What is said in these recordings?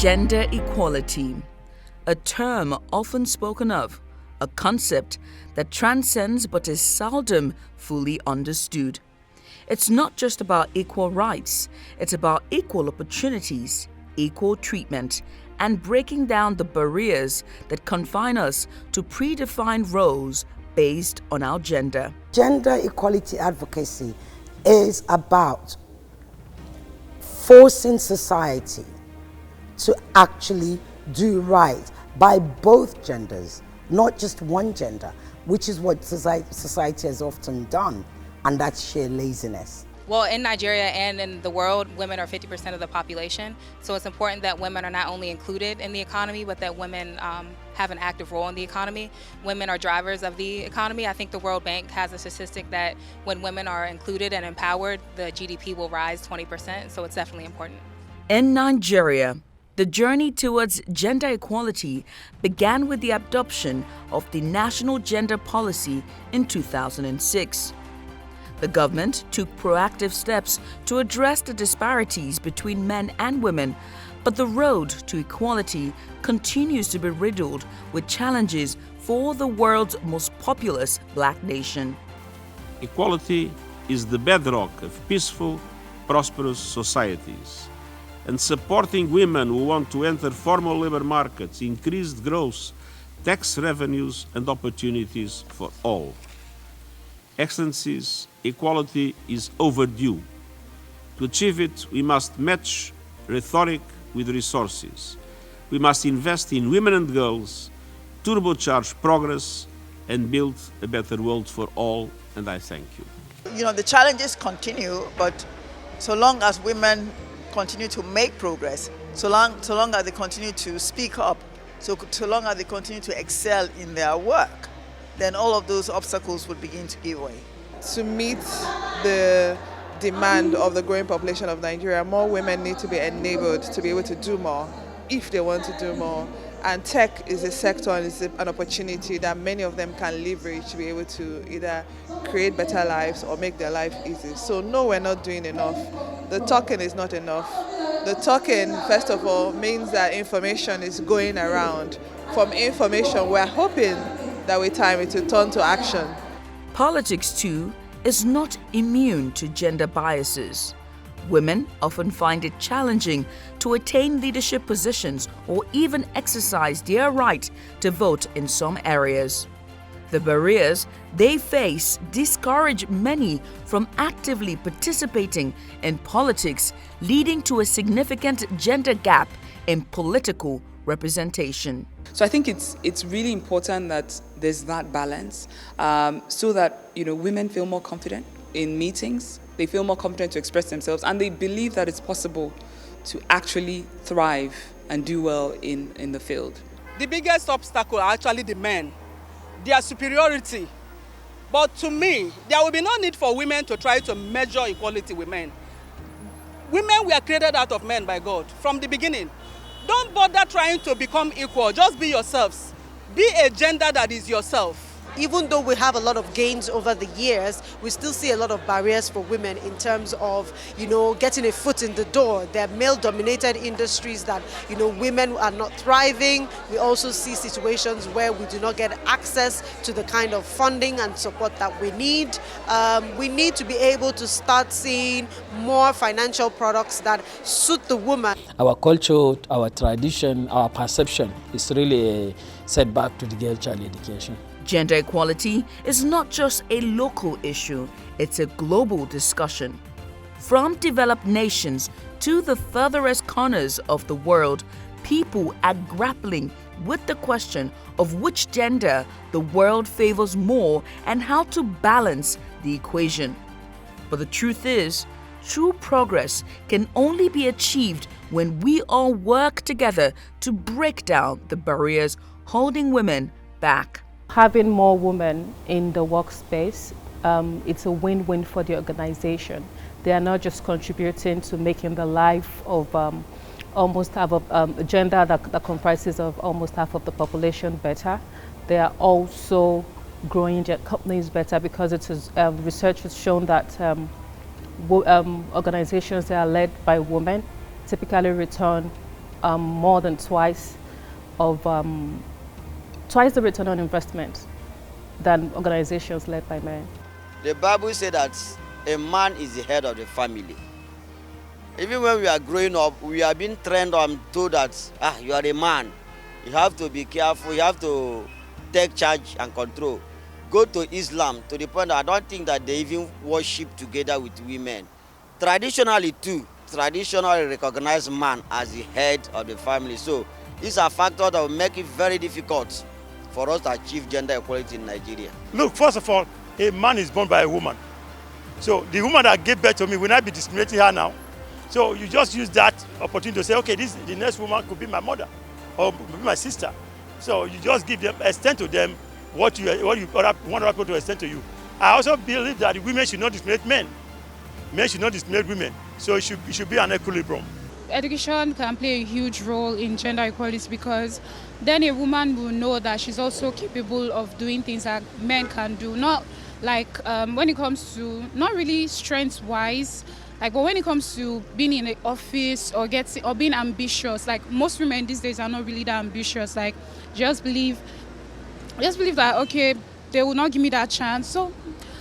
Gender equality, a term often spoken of, a concept that transcends but is seldom fully understood. It's not just about equal rights, it's about equal opportunities, equal treatment, and breaking down the barriers that confine us to predefined roles based on our gender. Gender equality advocacy is about forcing society to actually do right by both genders, not just one gender, which is what society has often done, and that's sheer laziness. Well, in Nigeria and in the world, women are 50% of the population. So it's important that women are not only included in the economy, but that women have an active role in the economy. Women are drivers of the economy. I think the World Bank has a statistic that when women are included and empowered, the GDP will rise 20%. So it's definitely important. In Nigeria, the journey towards gender equality began with the adoption of the National Gender Policy in 2006. The government took proactive steps to address the disparities between men and women, but the road to equality continues to be riddled with challenges for the world's most populous Black nation. Equality is the bedrock of peaceful, prosperous societies. And supporting women who want to enter formal labor markets, increased growth, tax revenues and opportunities for all. Excellencies, equality is overdue. To achieve it, we must match rhetoric with resources. We must invest in women and girls, turbocharge progress, and build a better world for all, and I thank you. You know, the challenges continue, but so long as women continue to make progress, so long as they continue to speak up, so long as they continue to excel in their work, then all of those obstacles would begin to give way. To meet the demand of the growing population of Nigeria, more women need to be enabled to be able to do more, if they want to do more. And tech is a sector and is an opportunity that many of them can leverage to be able to either create better lives or make their life easy. So no, we're not doing enough. The talking is not enough. The talking, first of all, means that information is going around. From information, we're hoping that with time it will turn to action. Politics, too, is not immune to gender biases. Women often find it challenging to attain leadership positions or even exercise their right to vote in some areas. The barriers they face discourage many from actively participating in politics, leading to a significant gender gap in political representation. So I think it's really important that there's that balance, so that women feel more confident in meetings, they feel more confident to express themselves, and they believe that it's possible to actually thrive and do well in the field. The biggest obstacle are actually the men, their superiority. But to me, there will be no need for women to try to measure equality with men. Women were created out of men by God from the beginning. Don't bother trying to become equal, just be yourselves. Be a gender that is yourself. Even though we have a lot of gains over the years, we still see a lot of barriers for women in terms of, getting a foot in the door. There are male-dominated industries that, women are not thriving. We also see situations where we do not get access to the kind of funding and support that we need. We need to be able to start seeing more financial products that suit the woman. Our culture, our tradition, our perception is really a setback to the girl child education. Gender equality is not just a local issue, it's a global discussion. From developed nations to the furthest corners of the world, people are grappling with the question of which gender the world favors more and how to balance the equation. But the truth is, true progress can only be achieved when we all work together to break down the barriers holding women back. Having more women in the workspace, it's a win-win for the organization. They are not just contributing to making the life of almost half of a gender that comprises of almost half of the population better. They are also growing their companies better because research has shown that organizations that are led by women typically return more than twice the return on investment than organizations led by men. The Bible says that a man is the head of the family. Even when we are growing up, we are being trained and told that, you are a man. You have to be careful, you have to take charge and control. Go to Islam to the point that I don't think that they even worship together with women. Traditionally too, traditionally recognize man as the head of the family. So these are factors that will make it very difficult for us to achieve gender equality in Nigeria. Look, first of all, a man is born by a woman. So the woman that gave birth to me, will not be discriminating her now. So you just use that opportunity to say, okay, the next woman could be my mother or could be my sister. So you just give them, extend to them what you want other people to extend to you. I also believe that women should not discriminate men. Men should not discriminate women. So it should be an equilibrium. Education can play a huge role in gender equality because then a woman will know that she's also capable of doing things that men can do. Not like when it comes to, not really strength-wise, but when it comes to being in the office or being ambitious, like most women these days are not really that ambitious. Like just believe that, okay, they will not give me that chance. So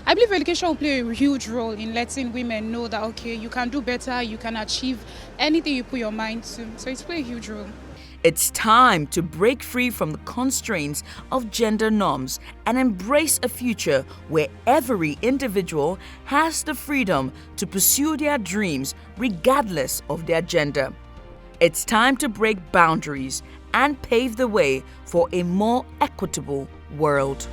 I believe education will play a huge role in letting women know that, okay, you can do better, you can achieve anything you put your mind to. So it's playing a huge role. It's time to break free from the constraints of gender norms and embrace a future where every individual has the freedom to pursue their dreams regardless of their gender. It's time to break boundaries and pave the way for a more equitable world.